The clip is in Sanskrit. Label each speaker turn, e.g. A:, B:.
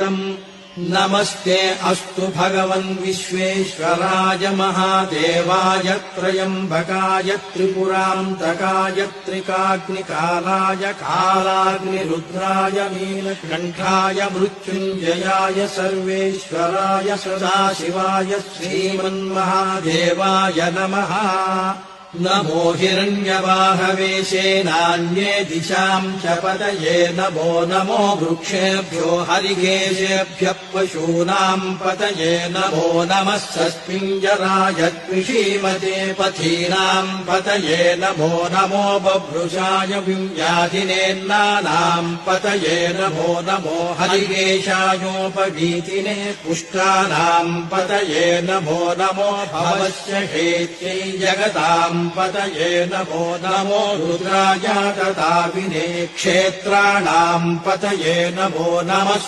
A: नमस्ते अस्तु भगवन् विश्वेश्वराय महादेवाय त्र्यम्बकाय त्रिपुरान्तकाय त्रिकाग्निकालाय कालाग्निरुद्राय नीलकण्ठाय मृत्युञ्जयाय सर्वेश्वराय सदाशिवाय श्रीमन्महादेवाय नमः। नमो हिरण्यवाहवे सेनान्ये दिशां च पतये नमो नमो वृक्षेभ्यो हरिकेशेभ्यः पशूनां पतये नमो नमः सस्मिञ्जराय द्विषीमते पथीनां पतये नमो नमो बभ्रुषाय व्याधिनेन्नानां पतये नमो नमो हरिकेशायोपवीतिने पुष्टानां पतये नमो नमो भवस्य हेत्यै जगतां पतये नमो नमो रुद्राय तथा विने क्षेत्राणां पतये नमो नमः।